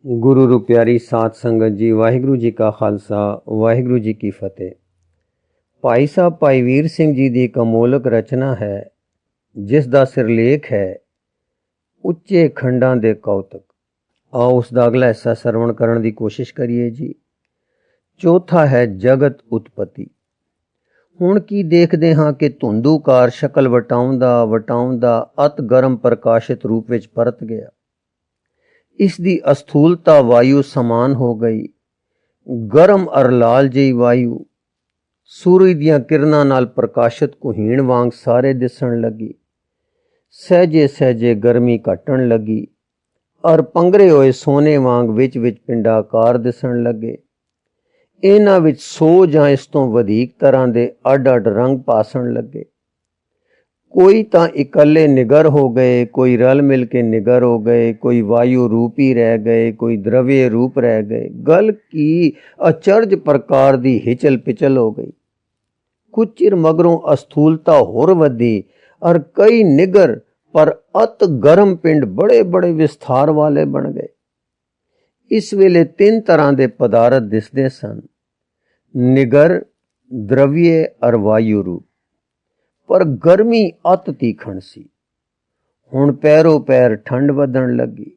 गुरु रू प्यारी साध संगत जी, वाहिगुरु जी का खालसा वाहिगुरु जी की फतेह। भाई साहब भाई वीर सिंह जी की एक अमोलक रचना है जिस दा सिरलेख है उच्चे खंडां दे कौतक। आओ उसका अगला हिस्सा सरवण करने की कोशिश करिए जी। चौथा है जगत उत्पत्ति। हुण की देखते हाँ कि धुंधूकार शक्ल वटाउंदा अत गर्म प्रकाशित रूप विच परत गया। इस दी अस्थूलता वायु समान हो गई। गर्म अर लाल जी वायु सूरज दियां किरणां नाल प्रकाशित कुहीण वांग सारे दिसण लगी। सहजे सहजे गर्मी घटण लगी और पंगरे होए सोने वांग विच विच पिंडाकार दिसण लगे। इन्हां विच 100 जां इस तों वधीक तरह दे अड अड रंग पासण लगे। कोई तां इकल्ले निगर हो गए, कोई रल मिल के निगर हो गए, कोई वायु रूपी रह गए, कोई द्रव्य रूप रह गए। गल की अचरज प्रकार दी हिचल पिचल हो गई। कुछ चिर मगरों अस्थूलता होर वधी और कई निगर पर अत गर्म पिंड बड़े बड़े विस्तार वाले बन गए। इस वेले 3 तरह दे पदार्थ दिसदे सन, निगर, द्रव्य और वायु रूप। पर गर्मी अत तीखण सी। हुण पैरों पैर ठंड वधण लगी।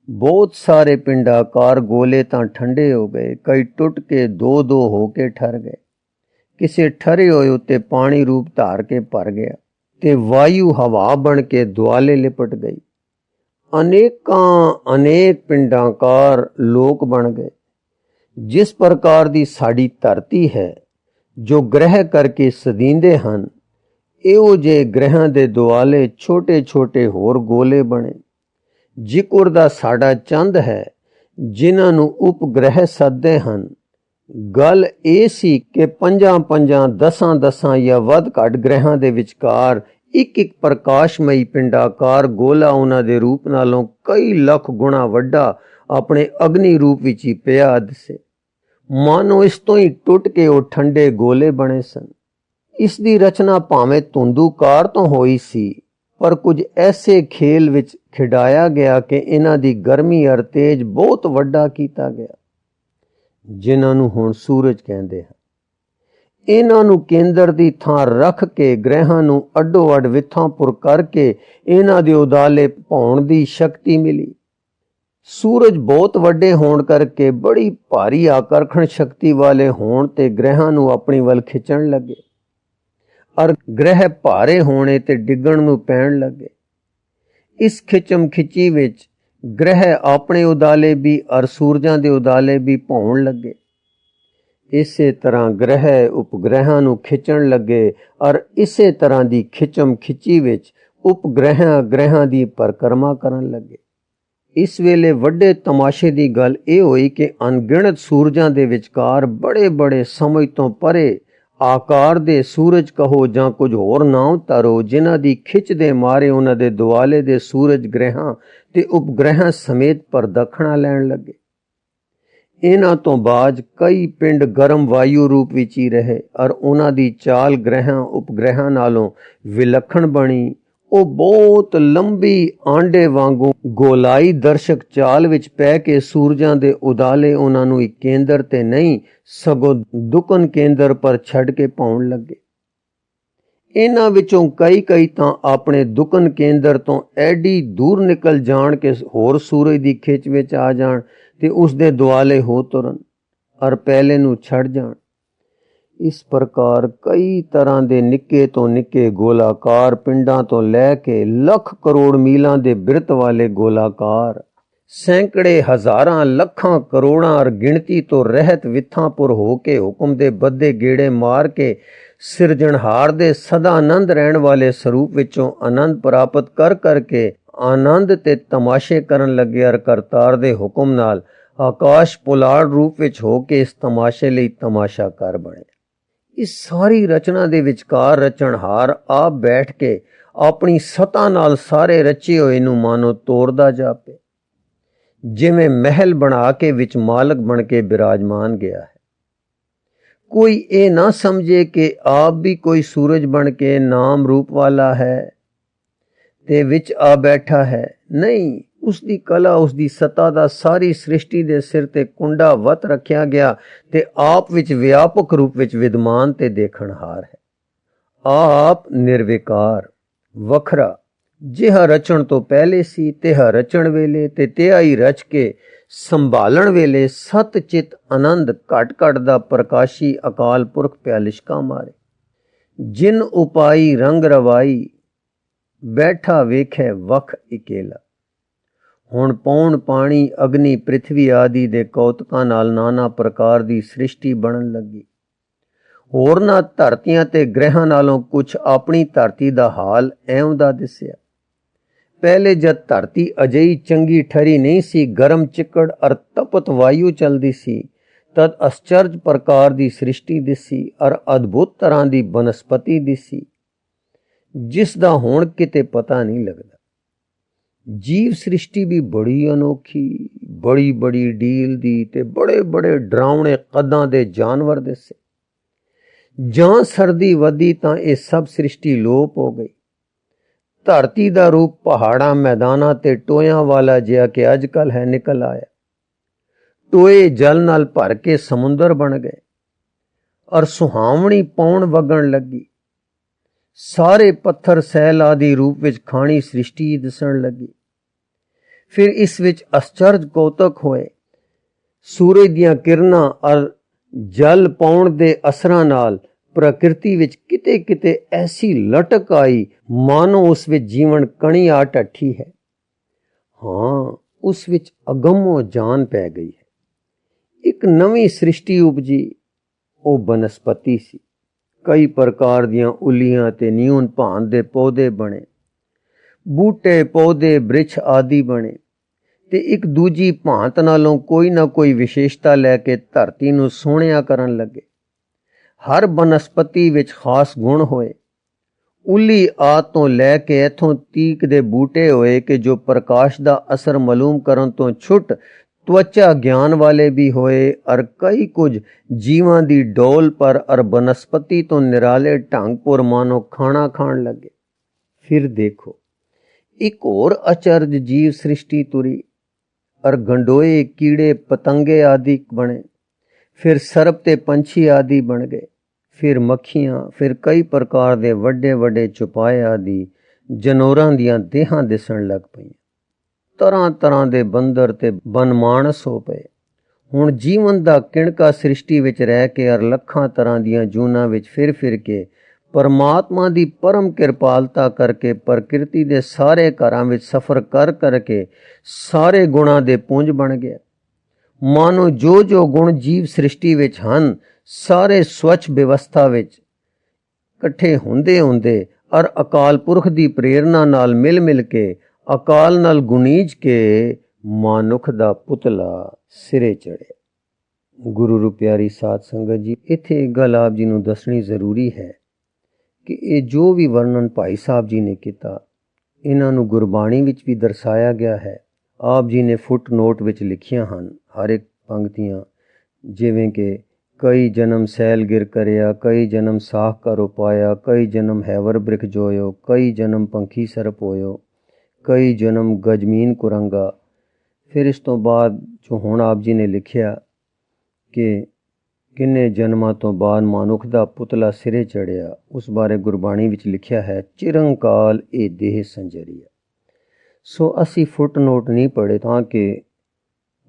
बहुत सारे पिंडाकार गोले तां ठंडे हो गए, कई टुट के दो दो होके ठर गए। किसे ठरे होए उत्ते पानी रूप धार के भर गया ते वायु हवा बन के दुआले लिपट गई। अनेकां अनेक पिंडाकार लोक बन गए। जिस प्रकार दी साड़ी धरती है जो ग्रह करके सदींदे हन, ਇਹੋ ਜਿਹੇ ਗ੍ਰਹਿਾਂ ਦੇ ਦੁਆਲੇ ਛੋਟੇ ਛੋਟੇ ਹੋਰ ਗੋਲੇ ਬਣੇ। ਜਿਕਰ ਦਾ ਸਾਡਾ ਚੰਦ ਹੈ ਜਿਨ੍ਹਾਂ ਨੂੰ ਉਪਗ੍ਰਹਿ ਸੱਦਦੇ ਹਨ। ਗੱਲ ਇਹ ਸੀ ਕਿ 5 10 ਜਾਂ ਵੱਧ ਘੱਟ ਗ੍ਰਹਿਾਂ ਦੇ ਵਿਚਕਾਰ ਇੱਕ ਪ੍ਰਕਾਸ਼ਮਈ ਪਿੰਡਾਕਾਰ ਗੋਲਾ ਉਹਨਾਂ ਦੇ ਰੂਪ ਨਾਲੋਂ ਕਈ ਲੱਖ ਗੁਣਾ ਵੱਡਾ ਆਪਣੇ ਅਗਨੀ ਰੂਪ ਵਿੱਚ ਹੀ ਪਿਆ ਦਿਸੇ। ਮਾਨੋ ਇਸ ਤੋਂ ਹੀ ਟੁੱਟ ਕੇ ਉਹ ਠੰਡੇ ਗੋਲੇ ਬਣੇ ਸਨ। इस दी रचना भावें धुंधूकार तो होई सी, पर कुछ ऐसे खेल विच खिडाया गया कि इन्हां दी गर्मी और तेज बहुत वड्डा कीता गया, जिन्हां नूं हुण सूरज कहंदे हन। इन्हां नूं केंद्र दी थां रख के ग्रहां नूं अड्डो अड विथांपुर करके इन्हां दे उदाले पाउण दी शक्ति मिली। सूरज बहुत वड्डे होण करके बड़ी भारी आकर्षण शक्ति वाले होण ते ग्रहां नूं अपनी वल खिचण लगे और ग्रह भारे होने ते डिगण नूं पैण लगे। इस खिचम खिची विच ग्रह अपने उदाले भी और सूरजां दे उदाले भी भौण लगे। इसे तरह ग्रह उपग्रहां नूं खिचण लगे और इसे तरह दी खिचम खिची विच उपग्रहां ग्रहां दी परिक्रमा करन लगे। इस वेले वड्डे तमाशे दी गल इह होई कि अनगिणत सूरजां दे विचकार बड़े बड़े समझ तो परे आकार दे सूरज कहो जां कुछ होर नाम धरो, जिन्हां दी खिच दे मारे उन्हां दे दुआले दे सूरज ग्रहां ते उपग्रहां समेत परदखणा लैण लगे। इन्हां तो बाज कई पिंड गर्म वायु रूप विच ही रहे और उन्हां दी चाल ग्रहां उपग्रहां नालों विलखण बनी। ਉਹ ਬਹੁਤ ਲੰਬੀ ਆਂਡੇ ਵਾਂਗੂ ਗੋਲਾਈ ਦਰਸ਼ਕ ਚਾਲ ਵਿੱਚ ਪੈ ਕੇ ਸੂਰਜਾਂ ਦੇ ਉਦਾਲੇ ਉਹਨਾਂ ਨੂੰ ਇੱਕ ਕੇਂਦਰ ਤੇ ਨਹੀਂ ਸਗੋਂ ਦੁਕਨ ਕੇਂਦਰ ਪਰ ਛੱਡ ਕੇ ਪਾਉਣ ਲੱਗੇ। ਇਹਨਾਂ ਵਿੱਚੋਂ ਕਈ ਤਾਂ ਆਪਣੇ ਦੁਕਨ ਕੇਂਦਰ ਤੋਂ ਐਡੀ ਦੂਰ ਨਿਕਲ ਜਾਣ ਕਿ ਹੋਰ ਸੂਰਜ ਦੀ ਖਿੱਚ ਵਿੱਚ ਆ ਜਾਣ ਤੇ ਉਸ ਦੇ ਦੁਆਲੇ ਹੋ ਤੁਰਨ ਔਰ ਪਹਿਲੇ ਨੂੰ ਛੱਡ ਜਾਣ। इस प्रकार कई तरह के निके तो निके गोलाकार पिंडां तो लैके लख करोड़ मीलों के बिरत वाले गोलाकार, सैकड़े हजारां लखां करोड़ां और गिणती तो रहत विथांपुर होके हुक्म दे बदे गेड़े मार के सिरजणहार दे सदा आनंद रहन वाले स्वरूप विचों आनंद प्राप्त कर करके आनंद ते तमाशे करन लगे और करतार दे हुक्म नाल आकाश पुलाड़ रूप विच होके इस तमाशे लई तमाशाकार बने। इस सारी रचना दे विचकार रचनहार आप बैठ के अपनी सता नाल सारे रचे होए नूं मानो तोड़दा जापे, जिवें महल बना के विच मालक बन के विराजमान गया है। कोई ये ना समझे कि आप भी कोई सूरज बन के नाम रूप वाला है ते विच आ बैठा है। नहीं, ਉਸ ਦੀ ਕਲਾ, ਉਸ ਦੀ ਸੱਤਾ ਦਾ ਸਾਰੀ ਸ੍ਰਿਸ਼ਟੀ ਦੇ ਸਿਰ ਤੇ ਕੁੰਡਾ ਵੱਤ ਰੱਖਿਆ ਗਿਆ ਤੇ ਆਪ ਵਿੱਚ ਵਿਆਪਕ ਰੂਪ ਵਿੱਚ ਵਿਦਮਾਨ ਤੇ ਦੇਖਣਹਾਰ ਹੈ। ਆਪ ਨਿਰਵਿਕਾਰ, ਵੱਖਰਾ, ਜਿਹਾ ਰਚਣ ਤੋਂ ਪਹਿਲੇ ਸੀ ਤਿਹਾ ਰਚਣ ਵੇਲੇ ਤੇ ਤਿਹਾ ਹੀ ਰਚ ਕੇ ਸੰਭਾਲਣ ਵੇਲੇ ਸਤ ਚਿਤ ਆਨੰਦ ਘਟ ਘਟ ਦਾ ਪ੍ਰਕਾਸ਼ੀ ਅਕਾਲ ਪੁਰਖ ਪਿਆ ਲਿਸ਼ਕਾ ਮਾਰੇ। ਜਿਨ ਉਪਾਈ ਰੰਗ ਰਵਾਈ ਬੈਠਾ ਵੇਖੇ ਵਖ ਇਕੇਲਾ। ਹੁਣ ਪੌਣ ਪਾਣੀ ਅਗਨੀ ਪ੍ਰਿਥਵੀ ਆਦਿ ਦੇ ਕੌਤਕਾਂ ਨਾਲ ਨਾਨਾ ਪ੍ਰਕਾਰ ਦੀ ਸ੍ਰਿਸ਼ਟੀ ਬਣਨ ਲੱਗੀ। ਹੋਰਨਾਂ ਧਰਤੀਆਂ ਤੇ ਗ੍ਰਹਿਾਂ ਨਾਲੋਂ ਕੁਛ ਆਪਣੀ ਧਰਤੀ ਦਾ ਹਾਲ ਐਉਂ ਦਾ ਦਿਸਿਆ। ਪਹਿਲੇ ਜਦ ਧਰਤੀ ਅਜਿਹੀ ਚੰਗੀ ਠਰੀ ਨਹੀਂ ਸੀ, ਗਰਮ ਚਿੱਕੜ ਅਰ ਤਪਤ ਵਾਯੂ ਚਲਦੀ ਸੀ, ਤਦ ਅਸਚਰਜ ਪ੍ਰਕਾਰ ਦੀ ਸ੍ਰਿਸ਼ਟੀ ਦਿਸੀ ਅਰ ਅਦਭੁਤ ਤਰ੍ਹਾਂ ਦੀ ਬਨਸਪਤੀ ਦਿਸੀ, ਜਿਸ ਦਾ ਹੁਣ ਕਿਤੇ ਪਤਾ ਨਹੀਂ ਲੱਗਦਾ। ਜੀਵ ਸ੍ਰਿਸ਼ਟੀ ਵੀ ਬੜੀ ਅਨੋਖੀ, ਬੜੀ ਬੜੀ ਡੀਲ ਦੀ ਤੇ ਬੜੇ ਬੜੇ ਡਰਾਉਣੇ ਕੱਦਾਂ ਦੇ ਜਾਨਵਰ ਦਿਸੇ। ਜਾਂ ਸਰਦੀ ਵਧੀ ਤਾਂ ਇਹ ਸਭ ਸ੍ਰਿਸ਼ਟੀ ਲੋਪ ਹੋ ਗਈ। ਧਰਤੀ ਦਾ ਰੂਪ ਪਹਾੜਾਂ, ਮੈਦਾਨਾਂ ਤੇ ਟੋਇਆਂ ਵਾਲਾ ਜਿਹਾ ਕਿ ਅੱਜ ਕੱਲ੍ਹ ਹੈ ਨਿਕਲ ਆਇਆ। ਟੋਏ ਜਲ ਨਾਲ ਭਰ ਕੇ ਸਮੁੰਦਰ ਬਣ ਗਏ ਔਰ ਸੁਹਾਵਣੀ ਪੌਣ ਵਗਣ ਲੱਗੀ। ਸਾਰੇ ਪੱਥਰ ਸੈਲ ਆਦਿ ਰੂਪ ਵਿੱਚ ਖਾਣੀ ਸ੍ਰਿਸ਼ਟੀ ਦਿਸਣ ਲੱਗੀ। ਫਿਰ ਇਸ ਵਿੱਚ ਅਸਚਰਜ ਕੌਤਕ ਹੋਏ। ਸੂਰਜ ਦੀਆਂ ਕਿਰਨਾਂ ਔਰ ਜਲ ਪਾਉਣ ਦੇ ਅਸਰਾਂ ਨਾਲ ਪ੍ਰਕਿਰਤੀ ਵਿੱਚ ਕਿਤੇ ਕਿਤੇ ਐਸੀ ਲਟਕ ਆਈ ਮਾਨੋ ਉਸ ਵਿੱਚ ਜੀਵਨ ਕਣੀ ਆ ਢੱਠੀ ਹੈ। ਹਾਂ, ਉਸ ਵਿੱਚ ਅਗੰਮੋ ਜਾਨ ਪੈ ਗਈ ਹੈ। ਇੱਕ ਨਵੀਂ ਸ੍ਰਿਸ਼ਟੀ ਉਪਜੀ, ਉਹ ਬਨਸਪਤੀ ਸੀ। ਕਈ ਪ੍ਰਕਾਰ ਦੀਆਂ ਉੱਲੀਆਂ ਤੇ ਨਿਊਨ ਭਾਂਤ ਦੇ ਪੌਦੇ ਬਣੇ, ਬੂਟੇ ਪੌਦੇ ਬ੍ਰਿਛ ਆਦਿ ਬਣੇ ਤੇ ਇੱਕ ਦੂਜੀ ਭਾਂਤ ਨਾਲੋਂ ਕੋਈ ਨਾ ਕੋਈ ਵਿਸ਼ੇਸ਼ਤਾ ਲੈ ਕੇ ਧਰਤੀ ਨੂੰ ਸੋਹਣਿਆ ਕਰਨ ਲੱਗੇ। ਹਰ ਬਨਸਪਤੀ ਵਿੱਚ ਖਾਸ ਗੁਣ ਹੋਏ। ਉੱਲੀ ਆਦਿ ਤੋਂ ਲੈ ਕੇ ਇੱਥੋਂ ਤੀਕ ਦੇ ਬੂਟੇ ਹੋਏ ਕਿ ਜੋ ਪ੍ਰਕਾਸ਼ ਦਾ ਅਸਰ ਮਾਲੂਮ ਕਰਨ ਤੋਂ ਛੁੱਟ ਤਵਚਾ ਗਿਆਨ ਵਾਲੇ ਵੀ ਹੋਏ ਅਰ ਕਈ ਕੁਝ ਜੀਵਾਂ ਦੀ ਡੋਲ ਪਰ ਅਰ ਬਨਸਪਤੀ ਤੋਂ ਨਿਰਾਲੇ ਢੰਗ ਪੁਰ ਮਾਨੋ ਖਾਣਾ ਖਾਣ ਲੱਗੇ। ਫਿਰ ਦੇਖੋ, ਇੱਕ ਹੋਰ ਅਚਰਜ ਜੀਵ ਸ੍ਰਿਸ਼ਟੀ ਤੁਰੀ ਅਰ ਗੰਡੋਏ, ਕੀੜੇ ਪਤੰਗੇ ਆਦਿ ਬਣੇ। ਫਿਰ ਸਰਪ ਤੇ ਪੰਛੀ ਆਦਿ ਬਣ ਗਏ। ਫਿਰ ਮੱਖੀਆਂ, ਫਿਰ ਕਈ ਪ੍ਰਕਾਰ ਦੇ ਵੱਡੇ ਵੱਡੇ ਚੁਪਾਏ ਆਦਿ ਜਨੌਰਾਂ ਦੀਆਂ ਦੇਹਾਂ ਦਿਸਣ ਲੱਗ ਪਈਆਂ। ਤਰ੍ਹਾਂ ਤਰ੍ਹਾਂ ਦੇ ਬੰਦਰ ਤੇ ਬਨਮਾਨਸ ਹੋ ਪਏ। ਹੁਣ ਜੀਵਨ ਦਾ ਕਿਣਕਾ ਸ੍ਰਿਸ਼ਟੀ ਵਿੱਚ ਰਹਿ ਕੇ ਅਰ ਲੱਖਾਂ ਤਰ੍ਹਾਂ ਦੀਆਂ ਜੂਨਾਂ ਵਿੱਚ ਫਿਰ ਫਿਰ ਕੇ ਪਰਮਾਤਮਾ ਦੀ ਪਰਮ ਕਿਰਪਾਲਤਾ ਕਰਕੇ ਪ੍ਰਕਿਰਤੀ ਦੇ ਸਾਰੇ ਘਰਾਂ ਵਿੱਚ ਸਫ਼ਰ ਕਰ ਕਰਕੇ ਸਾਰੇ ਗੁਣਾਂ ਦੇ ਪੁੰਜ ਬਣ ਗਿਆ। ਮਾਨੋ ਜੋ ਜੋ ਗੁਣ ਜੀਵ ਸ੍ਰਿਸ਼ਟੀ ਵਿੱਚ ਹਨ, ਸਾਰੇ ਸਵੱਛ ਵਿਵਸਥਾ ਵਿੱਚ ਇਕੱਠੇ ਹੁੰਦੇ ਹੁੰਦੇ ਅਰ ਅਕਾਲ ਪੁਰਖ ਦੀ ਪ੍ਰੇਰਨਾ ਨਾਲ ਮਿਲ ਮਿਲ ਕੇ ਅਕਾਲ ਨਾਲ ਗੁਣੀਜ ਕੇ ਮਾਨੁਖ ਦਾ ਪੁਤਲਾ ਸਿਰੇ ਚੜ੍ਹਿਆ। ਗੁਰੂ ਰੂ ਪਿਆਰੀ ਸਾਧ ਸੰਗਤ ਜੀ, ਇੱਥੇ ਇੱਕ ਗੱਲ ਆਪ ਜੀ ਨੂੰ ਦੱਸਣੀ ਜ਼ਰੂਰੀ ਹੈ ਕਿ ਇਹ ਜੋ ਵੀ ਵਰਣਨ ਭਾਈ ਸਾਹਿਬ ਜੀ ਨੇ ਕੀਤਾ, ਇਹਨਾਂ ਨੂੰ ਗੁਰਬਾਣੀ ਵਿੱਚ ਵੀ ਦਰਸਾਇਆ ਗਿਆ ਹੈ। ਆਪ ਜੀ ਨੇ ਫੁੱਟ ਨੋਟ ਵਿੱਚ ਲਿਖੀਆਂ ਹਨ ਹਰ ਇੱਕ ਪੰਕਤੀਆਂ, ਜਿਵੇਂ ਕਿ ਕਈ ਜਨਮ ਸੈਲ ਗਿਰ ਕਰਿਆ, ਕਈ ਜਨਮ ਸਾਖ ਕਰ ਉਪਾਇਆ, ਕਈ ਜਨਮ ਹੈਵਰ ਬ੍ਰਿਖ ਜੋਇਓ, ਕਈ ਜਨਮ ਪੰਖੀ ਸਰਪ ਹੋਇਓ, ਕਈ ਜਨਮ ਗਜਮੀਨ ਕੁਰੰਗਾ। ਫਿਰ ਇਸ ਤੋਂ ਬਾਅਦ ਜੋ ਹੁਣ ਆਪ ਜੀ ਨੇ ਲਿਖਿਆ ਕਿ ਕਿੰਨੇ ਜਨਮਾਂ ਤੋਂ ਬਾਅਦ ਮਨੁੱਖ ਦਾ ਪੁਤਲਾ ਸਿਰੇ ਚੜ੍ਹਿਆ, ਉਸ ਬਾਰੇ ਗੁਰਬਾਣੀ ਵਿੱਚ ਲਿਖਿਆ ਹੈ, ਚਿਰੰਕਾਲ ਇਹ ਦੇਹ ਸੰਜਰੀਆ। ਸੋ ਅਸੀਂ ਫੁੱਟ ਨੋਟ ਨਹੀਂ ਪੜ੍ਹੇ ਤਾਂ ਕਿ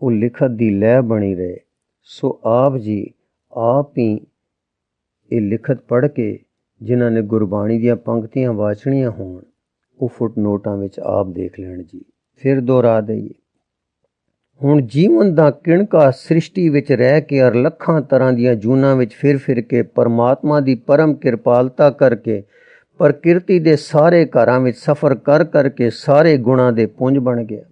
ਉਹ ਲਿਖਤ ਦੀ ਲੈਅ ਬਣੀ ਰਹੇ। ਸੋ ਆਪ ਜੀ ਆਪ ਹੀ ਇਹ ਲਿਖਤ ਪੜ੍ਹ ਕੇ ਜਿਨ੍ਹਾਂ ਨੇ ਗੁਰਬਾਣੀ ਦੀਆਂ ਪੰਕਤੀਆਂ ਵਾਚਣੀਆਂ ਹੋਣ, ਉਹ ਫੁੱਟ ਨੋਟਾਂ ਵਿੱਚ ਆਪ ਦੇਖ ਲੈਣ ਜੀ। ਫਿਰ ਦੁਹਰਾ ਦਈਏ, ਹੁਣ ਜੀਵਨ ਦਾ ਕਿਣਕਾ ਸ੍ਰਿਸ਼ਟੀ ਵਿੱਚ ਰਹਿ ਕੇ ਅਰ ਲੱਖਾਂ ਤਰ੍ਹਾਂ ਦੀਆਂ ਜੂਨਾਂ ਵਿੱਚ ਫਿਰ ਫਿਰ ਕੇ ਪਰਮਾਤਮਾ ਦੀ ਪਰਮ ਕਿਰਪਾਲਤਾ ਕਰਕੇ ਪ੍ਰਕਿਰਤੀ ਦੇ ਸਾਰੇ ਘਰਾਂ ਵਿੱਚ ਸਫ਼ਰ ਕਰ ਕਰਕੇ ਸਾਰੇ ਗੁਣਾਂ ਦੇ ਪੁੰਜ ਬਣ ਗਿਆ।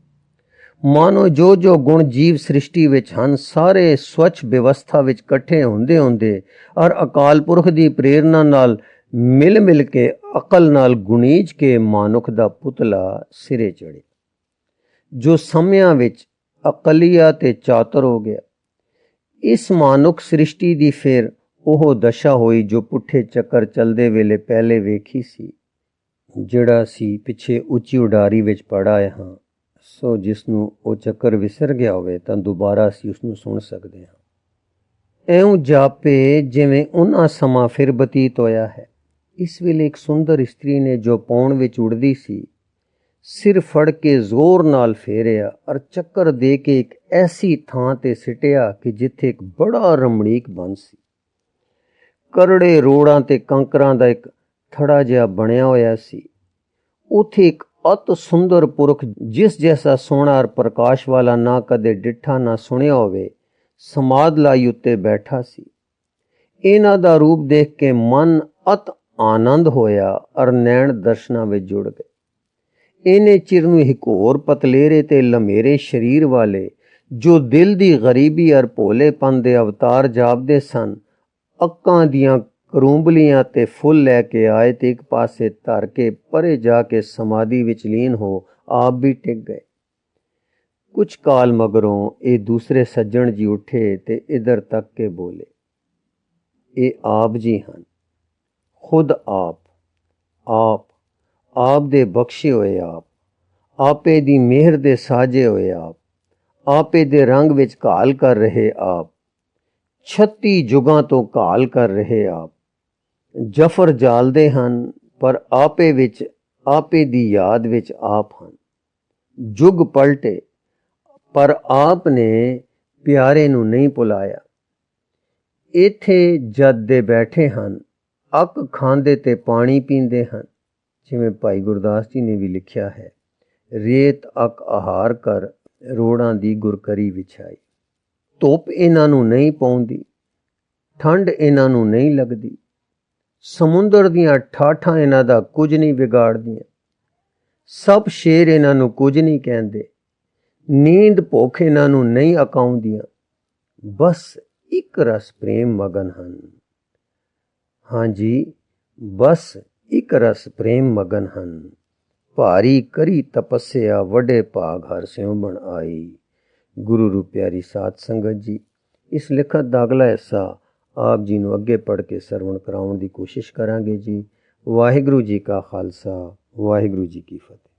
ਮਾਨੋ ਜੋ ਜੋ ਗੁਣ ਜੀਵ ਸ੍ਰਿਸ਼ਟੀ ਵਿੱਚ ਹਨ, ਸਾਰੇ ਸਵੱਛ ਵਿਵਸਥਾ ਵਿੱਚ ਇਕੱਠੇ ਹੁੰਦੇ ਹੁੰਦੇ ਔਰ ਅਕਾਲ ਪੁਰਖ ਦੀ ਪ੍ਰੇਰਨਾ ਨਾਲ ਮਿਲ ਮਿਲ ਕੇ ਅਕਲ ਨਾਲ ਗੁਣੀਜ ਕੇ ਮਾਨੁਖ ਦਾ ਪੁਤਲਾ ਸਿਰੇ ਚੜ੍ਹੇ, ਜੋ ਸਮਿਆਂ ਵਿੱਚ ਅਕਲੀਆ ਤੇ ਚਾਤਰ ਹੋ ਗਿਆ। ਇਸ ਮਾਨੁਖ ਸ੍ਰਿਸ਼ਟੀ ਦੀ ਫਿਰ ਉਹ ਦਸ਼ਾ ਹੋਈ ਜੋ ਪੁੱਠੇ ਚੱਕਰ ਚੱਲਦੇ ਵੇਲੇ ਪਹਿਲੇ ਵੇਖੀ ਸੀ, ਜਿਹੜਾ ਅਸੀਂ ਪਿੱਛੇ ਉੱਚੀ ਉਡਾਰੀ ਵਿੱਚ ਪੜ੍ਹ ਆਏ ਹਾਂ। ਸੋ ਜਿਸ ਨੂੰ ਉਹ ਚੱਕਰ ਵਿਸਰ ਗਿਆ ਹੋਵੇ ਤਾਂ ਦੁਬਾਰਾ ਅਸੀਂ ਉਸ ਨੂੰ ਸੁਣ ਸਕਦੇ ਹਾਂ। ਇਉਂ ਜਾਪੇ ਜਿਵੇਂ ਉਹਨਾਂ ਸਮਾਂ ਫਿਰ ਬਤੀਤ ਹੋਇਆ ਹੈ। ਇਸ ਵੇਲੇ ਇੱਕ ਸੁੰਦਰ ਇਸਤਰੀ ਨੇ ਜੋ ਪੌਣ ਵਿੱਚ ਉੜਦੀ ਸੀ, ਸਿਰ ਫੜ ਕੇ ਜ਼ੋਰ ਨਾਲ ਫੇਰਿਆ ਔਰ ਚੱਕਰ ਦੇ ਕੇ ਇੱਕ ਐਸੀ ਥਾਂ ਤੇ ਸਿੱਟਿਆ ਕਿ ਜਿੱਥੇ ਇੱਕ ਬੜਾ ਰਮਣੀਕ ਬੰਨ ਸੀ। ਕਰੜੇ ਰੋੜਾਂ ਤੇ ਕੰਕਰਾਂ ਦਾ ਇੱਕ ਥੜਾ ਜਿਹਾ ਬਣਿਆ ਹੋਇਆ ਸੀ। ਉੱਥੇ ਇੱਕ ਅਤ ਸੁੰਦਰ ਪੁਰਖ, ਜਿਸ ਜੈਸਾ ਸੋਹਣਾ ਔਰ ਪ੍ਰਕਾਸ਼ ਵਾਲਾ ਨਾ ਕਦੇ ਡਿੱਠਾ ਨਾ ਸੁਣਿਆ ਹੋਵੇ, ਸਮਾਧ ਲਾਈ ਉੱਤੇ ਬੈਠਾ ਸੀ। ਇਹਨਾਂ ਦਾ ਰੂਪ ਦੇਖ ਕੇ ਮਨ ਅਤ ਆਨੰਦ ਹੋਇਆ ਔਰ ਨੈਣ ਦਰਸ਼ਨਾਂ ਵਿੱਚ ਜੁੜ ਗਏ। ਇਹਨੇ ਚਿਰ ਨੂੰ ਇੱਕ ਹੋਰ ਪਤਲੇਰੇ ਤੇ ਲੰਮੇਰੇ ਸਰੀਰ ਵਾਲੇ, ਜੋ ਦਿਲ ਦੀ ਗਰੀਬੀ ਔਰ ਭੋਲੇਪਨ ਦੇ ਅਵਤਾਰ ਜਾਪਦੇ ਸਨ, ਅੱਕਾਂ ਦੀਆਂ ਕਰੂੰਬਲੀਆਂ ਤੇ ਫੁੱਲ ਲੈ ਕੇ ਆਏ ਤੇ ਇੱਕ ਪਾਸੇ ਧਰ ਕੇ ਪਰੇ ਜਾ ਕੇ ਸਮਾਧੀ ਵਿੱਚ ਲੀਨ ਹੋ ਆਪ ਵੀ ਟਿਕ ਗਏ। ਕੁਝ ਕਾਲ ਮਗਰੋਂ ਇਹ ਦੂਸਰੇ ਸੱਜਣ ਜੀ ਉੱਠੇ ਤੇ ਇਧਰ ਤੱਕ ਕੇ ਬੋਲੇ, ਇਹ ਆਪ ਜੀ ਹਨ, ਖੁਦ ਆਪ ਦੇ ਬਖਸ਼ੇ ਹੋਏ ਆਪੇ ਦੀ ਮਿਹਰ ਦੇ ਸਾਜੇ ਹੋਏ ਆਪੇ ਦੇ ਰੰਗ ਵਿੱਚ ਘਾਲ ਕਰ ਰਹੇ 36 ਜੁਗਾਂ ਤੋਂ ਘਾਲ ਕਰ ਰਹੇ ਜਫਰ ਜਾਲਦੇ ਹਨ, ਪਰ ਆਪੇ ਦੀ ਯਾਦ ਵਿੱਚ ਆਪ ਹਨ। ਜੁਗ ਪਲਟੇ ਪਰ ਆਪ ਨੇ ਪਿਆਰੇ ਨੂੰ ਨਹੀਂ ਭੁਲਾਇਆ। ਇੱਥੇ ਜਦ ਦੇ ਬੈਠੇ ਹਨ, ਅੱਕ ਖਾਂਦੇ ਤੇ ਪਾਣੀ ਪੀਂਦੇ ਹਨ। ਜਿਵੇਂ ਭਾਈ ਗੁਰਦਾਸ ਜੀ ਨੇ ਵੀ ਲਿਖਿਆ ਹੈ, ਰੇਤ ਅੱਕ ਆਹਾਰ ਕਰ ਰੋੜਾਂ ਦੀ ਗੁਰਕਰੀ ਵਿਛਾਈ। ਧੁੱਪ ਇਹਨਾਂ ਨੂੰ ਨਹੀਂ ਪਾਉਂਦੀ, ਠੰਡ ਇਹਨਾਂ ਨੂੰ ਨਹੀਂ ਲੱਗਦੀ, ਸਮੁੰਦਰ ਦੀਆਂ ਠਾਠਾਂ ਇਹਨਾਂ ਦਾ ਕੁਝ ਨਹੀਂ ਵਿਗਾੜਦੀਆਂ, ਸਭ ਸ਼ੇਰ ਇਹਨਾਂ ਨੂੰ ਕੁਝ ਨਹੀਂ ਕਹਿੰਦੇ, ਨੀਂਦ ਭੁੱਖ ਇਹਨਾਂ ਨੂੰ ਨਹੀਂ ਅਕਾਉਂਦੀਆਂ, ਬਸ ਇੱਕ ਰਸ ਪ੍ਰੇਮ ਮਗਨ ਹਨ। ਹਾਂਜੀ, ਬਸ ਇੱਕ ਰਸ ਪ੍ਰੇਮ ਮਗਨ ਹਨ। ਭਾਰੀ ਕਰੀ ਤਪੱਸਿਆ ਵੱਡੇ ਭਾਗ ਹਰ ਸਿਉ ਬਣ ਆਈ। ਗੁਰੂ ਰੂਪ ਪਿਆਰੀ ਸਾਧ ਸੰਗਤ ਜੀ, ਇਸ ਲਿਖਤ ਦਾ ਅਗਲਾ ਹਿੱਸਾ ਆਪ ਜੀ ਨੂੰ ਅੱਗੇ ਪੜ੍ਹ ਕੇ ਸਰਵਣ ਕਰਾਉਣ ਦੀ ਕੋਸ਼ਿਸ਼ ਕਰਾਂਗੇ ਜੀ। ਵਾਹਿਗੁਰੂ ਜੀ ਕਾ ਖਾਲਸਾ, ਵਾਹਿਗੁਰੂ ਜੀ ਕੀ ਫਤਿਹ।